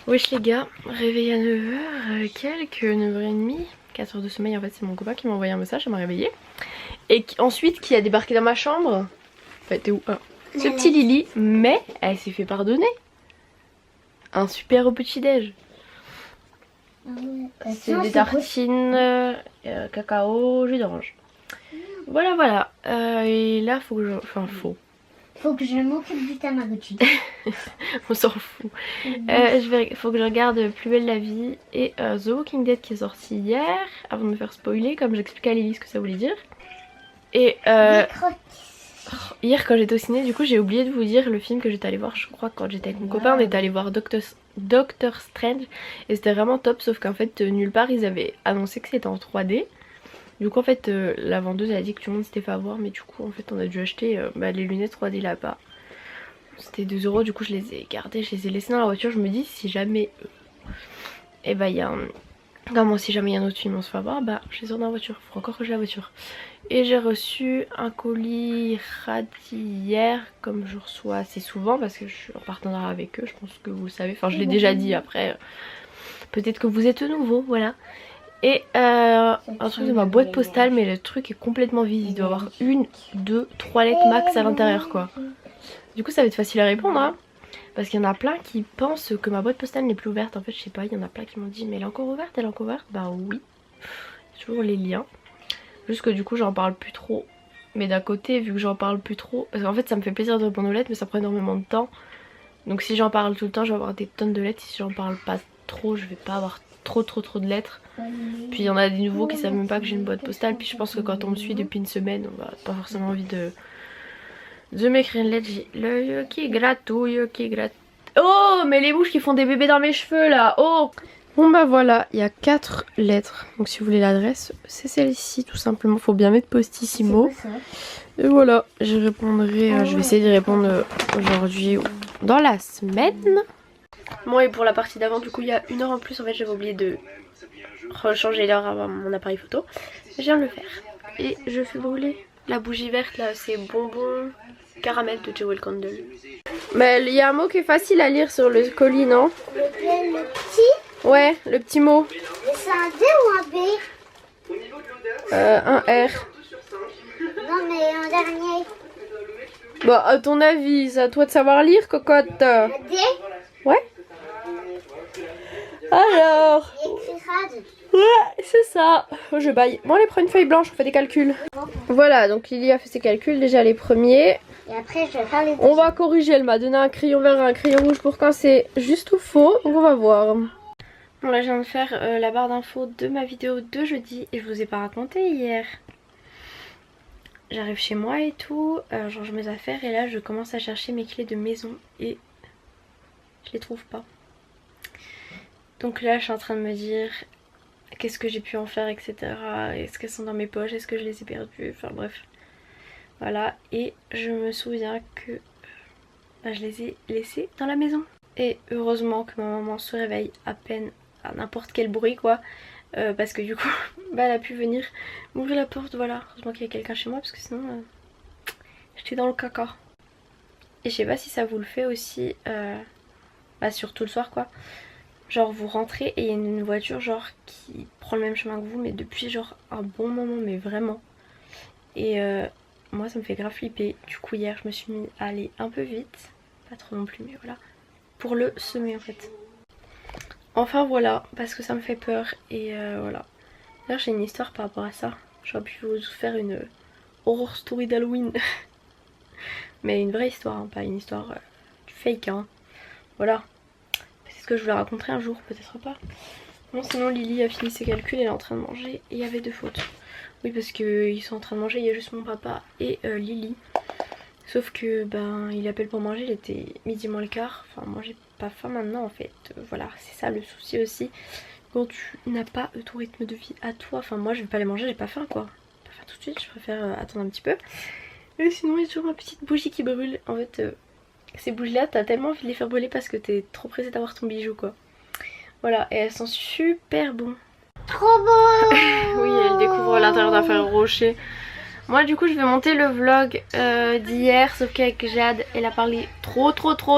Wesh les gars, réveillé à 9h, quelques 9h30, 4 heures de sommeil en fait, c'est mon copain qui m'a envoyé un message, ça m'a réveillé. Et ensuite qui a débarqué dans ma chambre, enfin t'es où ce petit Lily, mais elle s'est fait pardonner. Un super au petit déj. C'est des tartines, cacao, jus d'orange. Voilà voilà, et là faut que je... Enfin Faut que je m'occupe du Tamagotchi. On s'en fout. Faut que je regarde Plus belle la vie et The Walking Dead qui est sorti hier, avant de me faire spoiler, comme j'expliquais à Lily ce que ça voulait dire. Et hier quand j'étais au ciné, du coup j'ai oublié de vous dire le film que j'étais allée voir, je crois quand j'étais avec mon copain, on était allé voir Doctor Strange et c'était vraiment top, sauf qu'en fait nulle part ils avaient annoncé que c'était en 3D. Du coup en fait la vendeuse elle a dit que tout le monde s'était fait avoir, mais du coup en fait on a dû acheter les lunettes 3D là-bas. C'était 2 €, du coup je les ai gardées, je les ai laissées dans la voiture. Je me dis si jamais et bah il y a un... Comment si jamais il y a un autre film on se fait avoir, bah je les sors dans la voiture, faut encore que j'ai la voiture. Et j'ai reçu un colis hier, comme je reçois assez souvent parce que je suis en partenariat avec eux, je pense que vous le savez, enfin je l'ai déjà dit, après peut-être que vous êtes nouveau, voilà. Et un truc de ma boîte postale, mais le truc est complètement vide, il doit y avoir 1, 2, 3 lettres max à l'intérieur quoi. Du coup ça va être facile à répondre hein, parce qu'il y en a plein qui pensent que ma boîte postale n'est plus ouverte. En fait je sais pas, il y en a plein qui m'ont dit mais elle est encore ouverte, elle est encore ouverte. Bah oui, toujours les liens. Juste que du coup j'en parle plus trop. Mais d'un côté vu que j'en parle plus trop, parce qu'en fait ça me fait plaisir de répondre aux lettres mais ça prend énormément de temps. Donc si j'en parle tout le temps je vais avoir des tonnes de lettres. Si j'en parle pas trop je vais pas avoir trop de lettres. Puis il y en a des nouveaux qui savent même pas que j'ai une boîte postale. Puis je pense que quand on me suit depuis une semaine on va pas forcément envie de m'écrire une lettre. J'ai l'œil qui gratouille, qui gratte. Oh mais les mouches qui font des bébés dans mes cheveux là. Oh. Bon bah voilà, il y a 4 lettres. Donc si vous voulez l'adresse, c'est celle-ci tout simplement. Faut bien mettre postissimo. Et voilà, je répondrai, je vais essayer d'y répondre aujourd'hui ou dans la semaine. Bon et pour la partie d'avant du coup il y a 1 heure en plus, en fait j'avais oublié de rechanger l'heure à mon appareil photo. Je viens de le faire. Et je fais brûler la bougie verte là, c'est bonbon caramel de Jewel Candle. Mais il y a un mot qui est facile à lire sur le colis, non? Le petit? Ouais, le petit mot. C'est un D ou un B? Un R. Non mais un dernier. Bah à ton avis, c'est à toi de savoir lire, cocotte. Un D? Ouais. Alors. Il écrit rad. Ouais, c'est ça. Oh, je baille. Bon, allez, prends une feuille blanche, on fait des calculs. Voilà, donc Lily a fait ses calculs, déjà les premiers. Et après je vais faire les deux. On va corriger, elle m'a donné un crayon vert et un crayon rouge pour quand c'est juste ou faux, donc on va voir. Bon là je viens de faire la barre d'infos de ma vidéo de jeudi et je vous ai pas raconté hier. J'arrive chez moi et tout, je range mes affaires et là je commence à chercher mes clés de maison et je les trouve pas. Donc là je suis en train de me dire qu'est-ce que j'ai pu en faire, etc. Est-ce qu'elles sont dans mes poches, est-ce que je les ai perdues, enfin bref. Voilà, et je me souviens que je les ai laissées dans la maison. Et heureusement que ma maman se réveille à peine à n'importe quel bruit quoi. Parce que du coup, elle a pu venir m'ouvrir la porte, voilà. Heureusement qu'il y a quelqu'un chez moi parce que sinon j'étais dans le caca. Et je sais pas si ça vous le fait aussi, surtout le soir quoi. Genre vous rentrez et il y a une voiture genre qui prend le même chemin que vous mais depuis genre un bon moment, mais vraiment. Et moi ça me fait grave flipper. Du coup hier je me suis mis à aller un peu vite, pas trop non plus mais voilà, pour le semer en fait. Enfin voilà, parce que ça me fait peur et voilà. D'ailleurs j'ai une histoire par rapport à ça. J'aurais pu vous faire une horror story d'Halloween. Mais une vraie histoire, hein, pas une histoire fake hein. Voilà. Peut-être que je vous la raconterai un jour, peut-être pas. Bon sinon Lily a fini ses calculs, elle est en train de manger et il y avait 2 fautes. Oui parce qu'ils sont en train de manger, il y a juste mon papa et Lily. Sauf que ben il appelle pour manger, il était 12h15. Enfin moi j'ai pas faim maintenant en fait. Voilà, c'est ça le souci aussi. Quand tu n'as pas ton rythme de vie à toi, enfin moi je vais pas les manger, j'ai pas faim quoi. Pas faire tout de suite, je préfère attendre un petit peu. Et sinon il y a toujours ma petite bougie qui brûle. En fait ces bougies là t'as tellement envie de les faire brûler parce que t'es trop pressée d'avoir ton bijou quoi. Voilà, et elles sont super bon. Trop beau. Oui, elle découvre l'intérieur d'un fer rocher. Moi du coup je vais monter le vlog d'hier, sauf qu'avec Jade elle a parlé trop,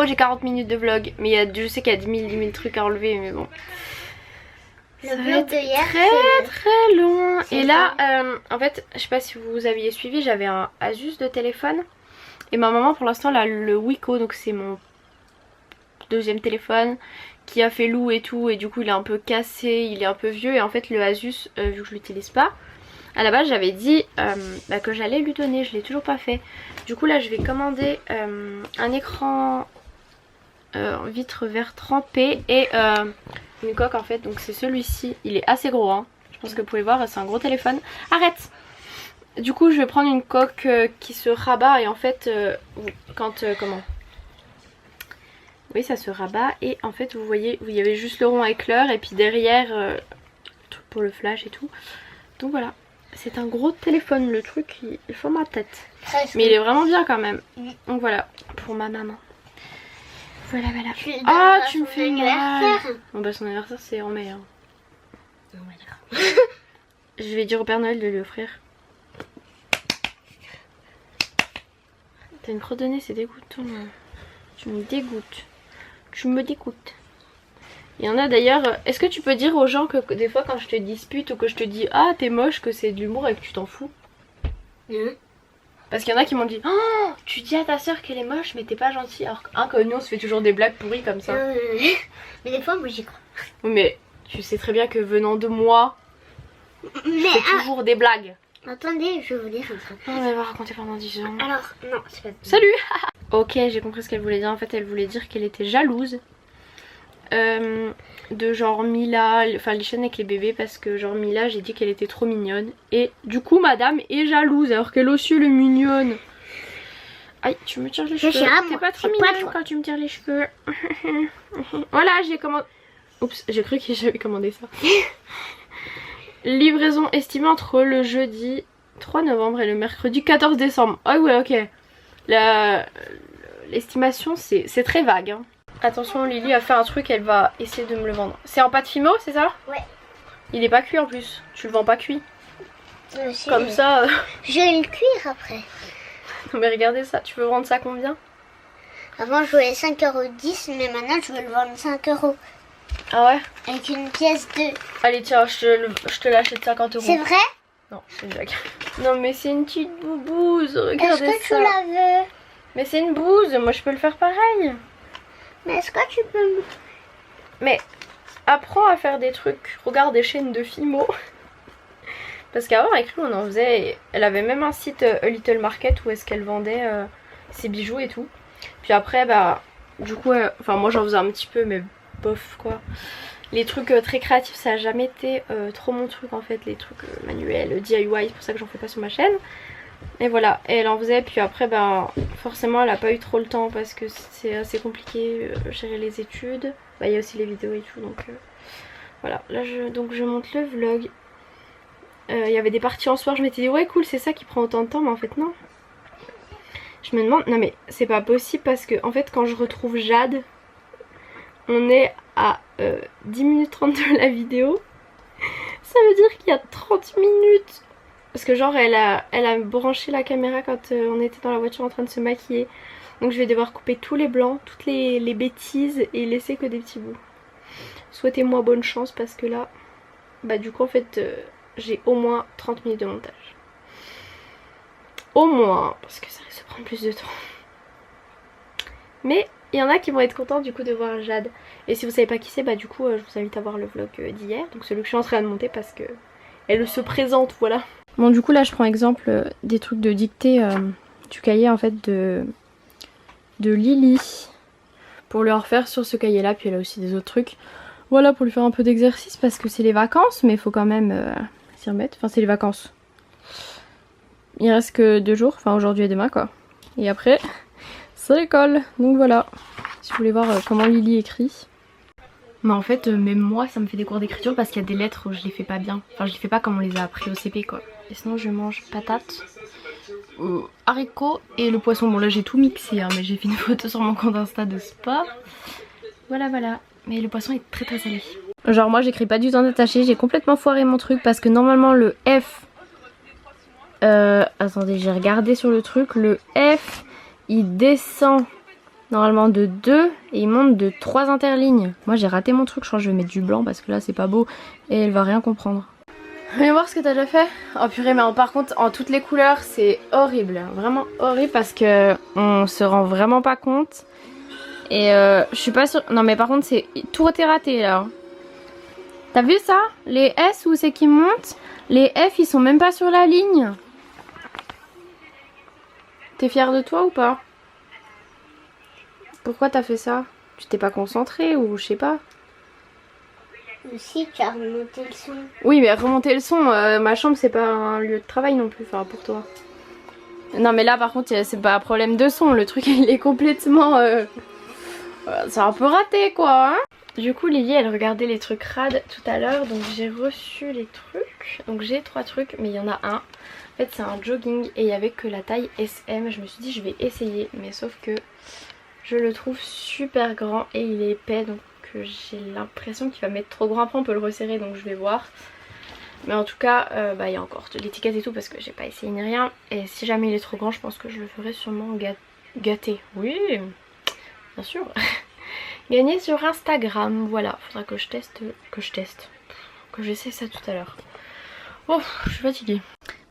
j'ai 40 minutes de vlog. Mais je sais qu'il y a 10 000 trucs à enlever, mais bon. Le Ça va vlog être de hier, très long. c'est Et là, en fait, je sais pas si vous aviez suivi, j'avais un Asus de téléphone. Et ma maman pour l'instant elle a le Wiko, donc c'est mon deuxième téléphone qui a fait loup et tout. Et du coup il est un peu cassé, il est un peu vieux. Et en fait le Asus, vu que je l'utilise pas, à la base j'avais dit que j'allais lui donner, je l'ai toujours pas fait. Du coup là je vais commander un écran vitre vert trempé et une coque en fait. Donc c'est celui-ci, il est assez gros hein. Je pense que vous pouvez voir, c'est un gros téléphone. Arrête! Du coup je vais prendre une coque qui se rabat et en fait quand comment? Oui ça se rabat et en fait vous voyez il y avait juste le rond avec l'heure et puis derrière le truc pour le flash et tout. Donc voilà, c'est un gros téléphone, le truc il faut ma tête. Mais il est vraiment bien quand même. Donc voilà, pour ma maman. Voilà. Ah tu me fais mal. Bon bah son anniversaire c'est en mai hein. Je vais dire au Père Noël de lui offrir. T'as une crotte de nez, c'est dégoûtant. Tu me dégoûtes. Tu me dégoûtes. Il y en a d'ailleurs. Est-ce que tu peux dire aux gens que des fois quand je te dispute ou que je te dis ah t'es moche, que c'est de l'humour et que tu t'en fous? Parce qu'il y en a qui m'ont dit oh tu dis à ta soeur qu'elle est moche mais t'es pas gentille. Alors que nous on se fait toujours des blagues pourries comme ça. Mais des fois moi j'y crois. Oui mais tu sais très bien que venant de moi, je fais toujours des blagues. Attendez, je vais vous dire un truc. On va raconter pendant 10 ans. Alors, non, c'est pas ça. Salut. Ok, j'ai compris ce qu'elle voulait dire. En fait, elle voulait dire qu'elle était jalouse de genre Mila, enfin les chaînes avec les bébés, parce que genre Mila, j'ai dit qu'elle était trop mignonne. Et du coup, madame est jalouse alors qu'elle aussi elle est mignonne. Aïe, tu me tires les cheveux. T'es pas très mignonne quand tu me tires les cheveux. Voilà, j'ai commandé. Oups, j'ai cru que j'avais commandé ça. Livraison estimée entre le jeudi 3 novembre et le mercredi 14 décembre. Ah ouais, ok. L'estimation c'est très vague hein. Attention, Lily a fait un truc, elle va essayer de me le vendre. C'est en pâte fimo, c'est ça? Ouais. Il est pas cuit en plus. Tu le vends pas cuit. Comme ça. Je vais le cuire après. Non mais regardez ça, tu veux vendre ça combien? Avant je voulais 5,10 €, mais maintenant je veux le vendre 5 €. Ah ouais? Avec une pièce de... Allez tiens, je te l'achète 50 €. C'est vrai? Non, c'est une blague. Non mais c'est une petite boubouse, regardez ça. Est-ce que tu la veux? Mais c'est une bouse, moi je peux le faire pareil. Mais est-ce que tu peux... Mais apprends à faire des trucs. Regarde des chaînes de Fimo. Parce qu'avant avec lui on en faisait. Elle avait même un site A Little Market où est-ce qu'elle vendait ses bijoux et tout. Puis après bah du coup enfin moi j'en faisais un petit peu mais bof quoi. Les trucs très créatifs ça a jamais été trop mon truc en fait. Les trucs manuels, DIY, c'est pour ça que j'en fais pas sur ma chaîne. Et voilà, et elle en faisait, puis après bah forcément elle a pas eu trop le temps parce que c'est assez compliqué gérer les études. Bah il y a aussi les vidéos et tout, donc voilà. Là je monte le vlog. Il y avait des parties en soir, je m'étais dit ouais cool c'est ça qui prend autant de temps, mais en fait non. Je me demande, non mais c'est pas possible parce que en fait quand je retrouve Jade, on est à 10 minutes 30 de la vidéo. Ça veut dire qu'il y a 30 minutes. Parce que genre elle a branché la caméra quand on était dans la voiture en train de se maquiller. Donc je vais devoir couper tous les blancs, toutes les bêtises et laisser que des petits bouts. Souhaitez-moi bonne chance parce que là, bah du coup en fait j'ai au moins 30 minutes de montage. Au moins, parce que ça risque de prendre plus de temps. Mais il y en a qui vont être contents du coup de voir Jade. Et si vous savez pas qui c'est, bah du coup je vous invite à voir le vlog d'hier. Donc celui que je suis en train de monter parce que elle se présente, voilà. Bon du coup là je prends exemple des trucs de dictée du cahier en fait de Lily. Pour lui en refaire sur ce cahier là, puis elle a aussi des autres trucs. Voilà, pour lui faire un peu d'exercice parce que c'est les vacances, mais il faut quand même s'y remettre. Enfin c'est les vacances. Il reste que 2 jours, enfin aujourd'hui et demain quoi. Et après c'est l'école, donc voilà. Si vous voulez voir comment Lily écrit. Mais en fait même moi ça me fait des cours d'écriture parce qu'il y a des lettres où je les fais pas bien. Enfin je les fais pas comme on les a appris au CP quoi. Et sinon je mange patates, haricots et le poisson. Bon là j'ai tout mixé hein, mais j'ai fait une photo sur mon compte Insta de sport. Voilà voilà. Mais le poisson est très très salé. Genre moi j'écris pas du tout en attaché, j'ai complètement foiré mon truc parce que normalement le F Attendez, j'ai regardé sur le truc. Le F, il descend normalement de 2 et il monte de 3 interlignes. Moi j'ai raté mon truc, je crois que je vais mettre du blanc parce que là c'est pas beau et elle va rien comprendre. Viens voir ce que t'as déjà fait. Oh purée, mais par contre en toutes les couleurs c'est horrible. Vraiment horrible parce que on se rend vraiment pas compte. Et je suis pas sûre. Non mais par contre c'est tout est raté là. T'as vu ça? Les S où c'est qui montent, les F ils sont même pas sur la ligne. T'es fière de toi ou pas? Pourquoi t'as fait ça? Tu t'es pas concentrée ou je sais pas? Si, tu as remonté le son. Oui mais remonter le son, ma chambre c'est pas un lieu de travail non plus, enfin pour toi. Non mais là par contre c'est pas un problème de son, le truc il est complètement... c'est un peu raté quoi hein. Du coup Lily elle regardait les trucs rades tout à l'heure, donc j'ai reçu les trucs. Donc j'ai 3 trucs mais il y en a un. En fait c'est un jogging et il y avait que la taille SM. Je me suis dit je vais essayer mais sauf que je le trouve super grand et il est épais, donc j'ai l'impression qu'il va m'être trop grand. Après on peut le resserrer donc je vais voir. Mais en tout cas il y a encore de l'étiquette et tout parce que j'ai pas essayé ni rien. Et si jamais il est trop grand je pense que je le ferai sûrement gâter. Oui bien sûr. Gagner sur Instagram, voilà, faudra que j'essaie ça tout à l'heure. Oh, je suis fatiguée.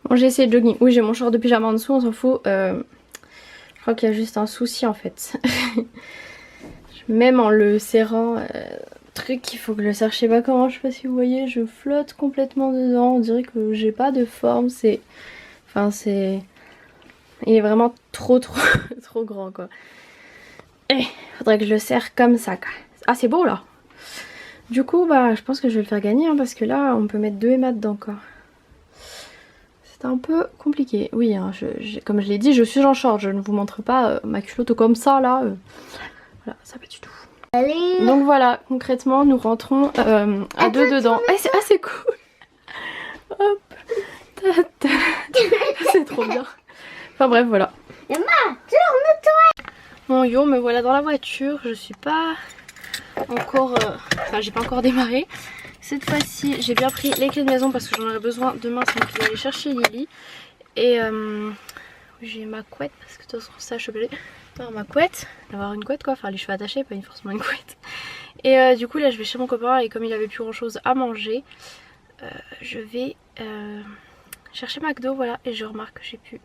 Bon j'ai essayé de jogging, oui j'ai mon short de pyjama en dessous, on s'en fout. Je crois qu'il y a juste un souci en fait. Même en le serrant, truc il faut que je le serre, je sais pas comment, je sais pas si vous voyez, je flotte complètement dedans, on dirait que j'ai pas de forme, c'est... Enfin c'est... Il est vraiment trop trop grand quoi. Et faudrait que je le serre comme ça. Ah c'est beau là. Du coup bah je pense que je vais le faire gagner hein, parce que là on peut mettre 2 émas dedans quoi. C'est un peu compliqué. Oui hein, comme je l'ai dit je suis en short, je ne vous montre pas ma culotte comme ça là. Voilà ça pas du tout. Allez. Donc voilà concrètement nous rentrons à 2 dedans. Ah c'est cool. Hop. C'est trop bien. Enfin bref voilà. Maman, tourne-toi. Bon yo me voilà dans la voiture, je suis pas encore, enfin j'ai pas encore démarré. Cette fois-ci j'ai bien pris les clés de maison parce que j'en aurai besoin demain, c'est moi qui vais aller chercher Lily. Et j'ai ma couette parce que de toute façon ça je suis obligée d'avoir ma couette, d'avoir une couette quoi, enfin les cheveux attachés, pas forcément une couette. Et du coup là je vais chez mon copain et comme il avait plus grand chose à manger, je vais chercher McDo, voilà. Et je remarque que j'ai plus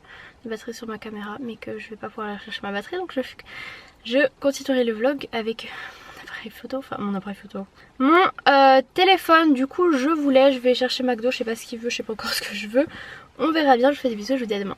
de batterie sur ma caméra mais que je vais pas pouvoir aller chercher ma batterie, donc je continuerai le vlog avec mon appareil photo, mon téléphone. Du coup je vais chercher McDo, je sais pas ce qu'il veut, je sais pas encore ce que je veux, on verra bien. Je vous fais des bisous, je vous dis à demain.